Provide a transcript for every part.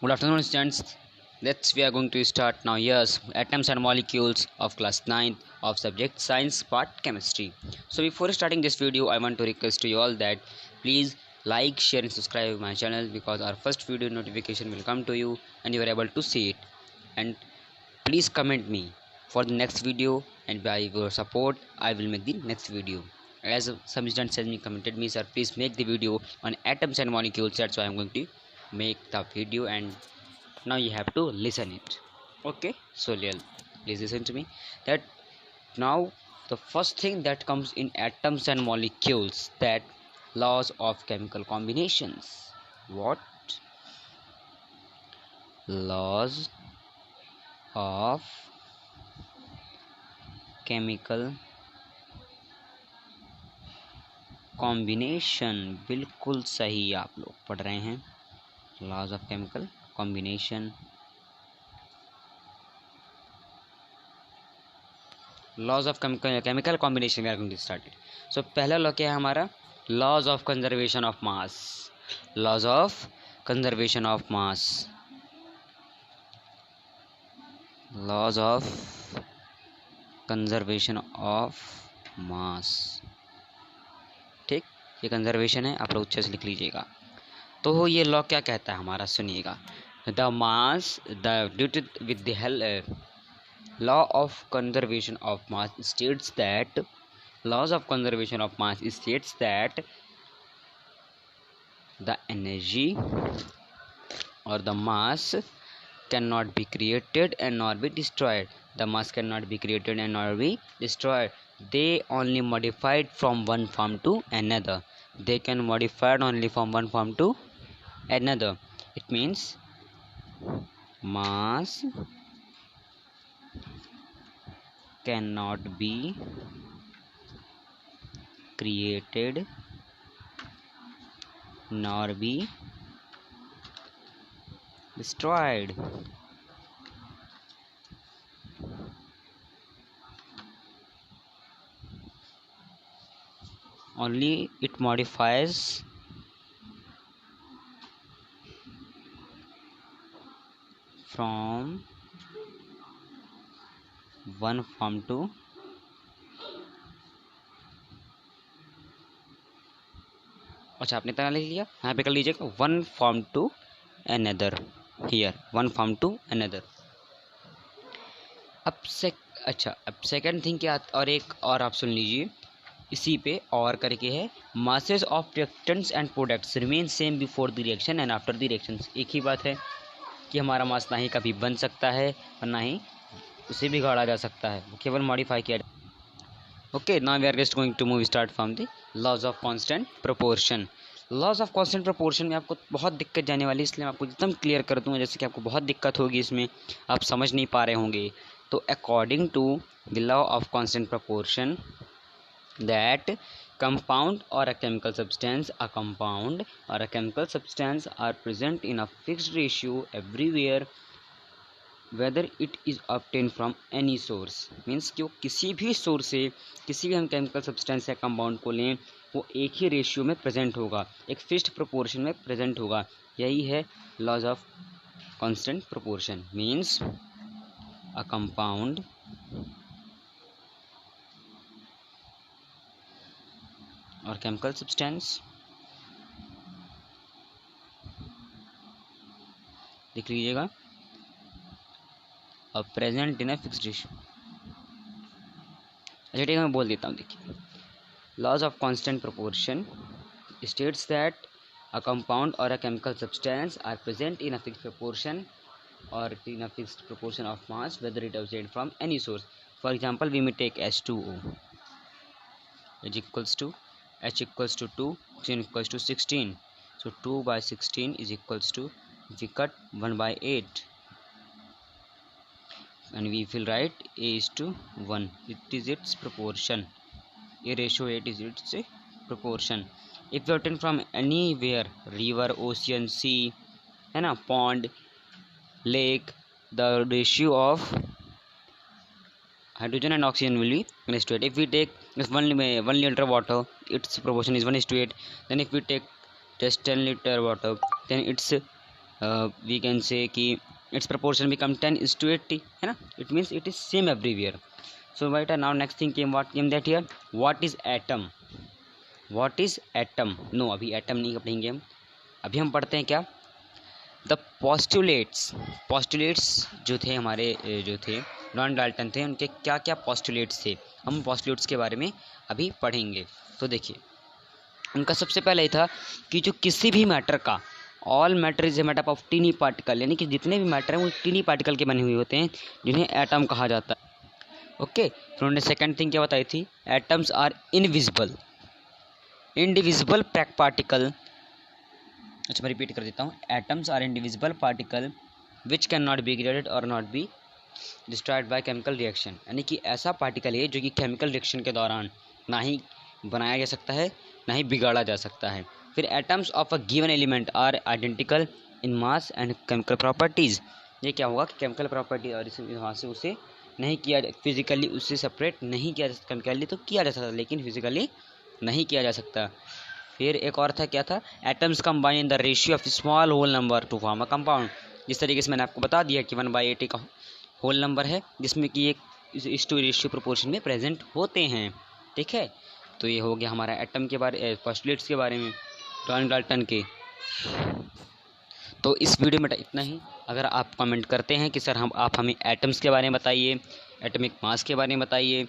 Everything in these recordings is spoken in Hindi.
Good afternoon, students. We are going to start now. Yes, atoms and molecules of class 9 of subject science part chemistry. So before starting this video, I want to request to you all that please like, share, and subscribe my channel because our first video notification will come to you and you are able to see it. And please comment me for the next video, and by your support, I will make the next video. As some students has me commented me, sir, please make the video on atoms and molecules. That's why I'm going to make the video, and now you have to listen it. Okay, so please listen to me that now the first thing that comes in atoms and molecules, that laws of chemical combinations. What? Laws of chemical combination, बिल्कुल सही आप लोग पढ़ रहे हैं. Laws of chemical combination, laws of chemical combination we are going to start it. So पहला लॉ क्या है हमारा? Laws of conservation of mass. Laws of conservation of mass, laws of conservation of mass. ठीक, ये कंजर्वेशन है, आप लोग अच्छे से लिख लीजिएगा. तो ये लॉ क्या कहता है हमारा, सुनिएगा. The mass the due to with the law of conservation of mass states that laws of conservation of mass states that the energy or the mass cannot be created and nor be destroyed. The mass cannot be created and nor be destroyed. They only modified from one form to another. They can modify only from one form to another. It means mass cannot be created nor be destroyed. Only it modifies from one form to अच्छा, आपने इतना लिख लिया, यहाँ पे कर लीजिएगा one form to another. Here one form to another. अब सेकंड थिंग क्या, और एक और आप सुन लीजिए इसी पे और करके है. Masses of reactants and products remain same before the reaction and after the reaction. एक ही बात है कि हमारा मास ना ही कभी बन सकता है और ना ही उसे बिगाड़ा जा सकता है, वो केवल मॉडिफाई किया. Okay, now we are just going to move start from the laws of constant proportion. Laws of constant proportion में आपको बहुत दिक्कत जाने वाली है, इसलिए मैं आपको एकदम क्लियर कर दूंगा, जैसे कि आपको बहुत दिक्कत होगी इसमें, आप समझ नहीं पा रहे होंगे. तो according to the law of constant proportion, that compound or a chemical substance are present in a fixed ratio everywhere whether it is obtained from any source. Means कि वो किसी भी सोर्स से किसी भी हम केमिकल सब्सटेंस या कंपाउंड को लें, वो एक ही रेशियो में प्रेजेंट होगा, एक फिक्स्ड प्रोपोर्शन में प्रेजेंट होगा. यही है laws of constant proportion. Means a compound और केमिकल सब्सटेंस, देख लीजिएगा, अब present in a fixed ratio. अच्छा ठीक है, मैं बोल देता हूँ. देखिए, laws of constant proportion states that a compound और a chemical substance are present in a fixed proportion और in a fixed proportion of mass whether it obtained from any source. For example, we may take H2O is equals to H equals to 2, Oxygen equals to 16. So 2 by 16 is equals to, if we cut 1 by 8 and we will write A is to 1, it is its proportion. A ratio 8 is its proportion. If we obtain from anywhere, river, ocean, sea, है ना, pond, lake, the ratio of hydrogen and oxygen will be 1:8. If we take just 1 liter water, its proportion is 1:8. Then if we take just 10 liter water, then its we can say कि इट्स प्रपोर्शन बिकम 10:80, है ना. It means it is same everywhere. So what now next thing came, what came that here, what is atom. What is atom, no अभी एटम नहीं पढ़ेंगे हम. अभी हम पढ़ते हैं क्या, द पोस्टुलेट्स. पोस्टुलेट्स जो थे हमारे जो थे नॉन डाल्टन थे, उनके क्या क्या पोस्टुलेट्स थे, हम पोस्टुलेट्स के बारे में अभी पढ़ेंगे. तो देखिए उनका सबसे पहले ये था कि जो किसी भी मैटर का, all matter is a made up of tiny particle, यानी कि जितने भी मैटर हैं वो टीनी पार्टिकल के बने हुए होते हैं जिन्हें एटम कहा जाता है. ओके. फिर उन्होंने सेकंड थिंग क्या बताई थी, atoms are invisible, indivisible pack particle. अच्छा मैं रिपीट कर देता हूँ, atoms are indivisible particle which can not be graded और not be destroyed by chemical reaction, यानी कि ऐसा पार्टिकल है जो कि केमिकल रिएक्शन के दौरान ना ही बनाया जा सकता है ना ही बिगाड़ा जा सकता है. फिर atoms of a given element are identical in mass and chemical properties. ये क्या होगा कि केमिकल प्रॉपर्टी और वहाँ से उसे नहीं किया, फिजिकली उससे सेपरेट नहीं किया जा सकता. केमिकली तो किया जा सकता लेकिन फिजिकली नहीं किया जा सकता. फिर एक और था, क्या था, atoms combine in the ratio of small whole number to form a compound. जिस तरीके से मैंने आपको बता दिया कि 1/8 का होल नंबर है जिसमें कि एक इस टू रेशियो प्रोपोर्शन में प्रेजेंट होते हैं. ठीक है. तो ये हो गया हमारा एटम के बारे, पोस्टुलेट्स के बारे में, जॉन डाल्टन के. तो इस वीडियो में इतना ही. अगर आप कमेंट करते हैं कि सर आप हमें एटम्स के बारे में बताइए, एटॉमिक मास के बारे में बताइए,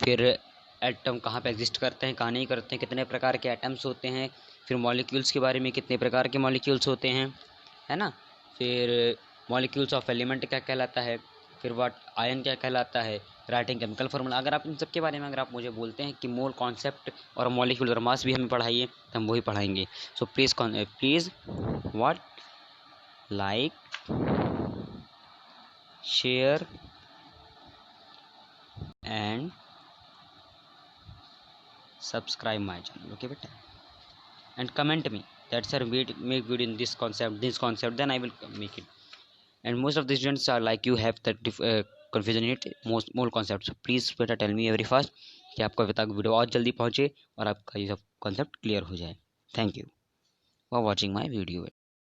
फिर एटम कहाँ पे एग्जिस्ट करते हैं कहाँ नहीं करते हैं, कितने प्रकार के एटम्स होते हैं, फिर मॉलिक्यूल्स के बारे में कितने प्रकार के मॉलिक्यूल्स होते हैं, है ना, फिर मॉलिक्यूल्स ऑफ एलिमेंट क्या कहलाता है, फिर वाट आयन क्या कहलाता है, राइटिंग केमिकल फार्मूला. अगर आप इन सब के बारे में अगर आप मुझे बोलते हैं कि मोल कॉन्सेप्ट और मॉलिक्यूल और मास भी हमें पढ़ाइए तो हम वही पढ़ाएंगे. So please what like, share and subscribe my channel. Okay beta, and comment me that sir make video in this concept, then I will make it. And most of the students are like you have that confusion in it, most more concepts. So please beta tell me very fast कि आपको तक वीडियो और जल्दी पहुंचे और आपका ये सब कॉन्सेप्ट क्लियर हो जाए. Thank you for watching my video.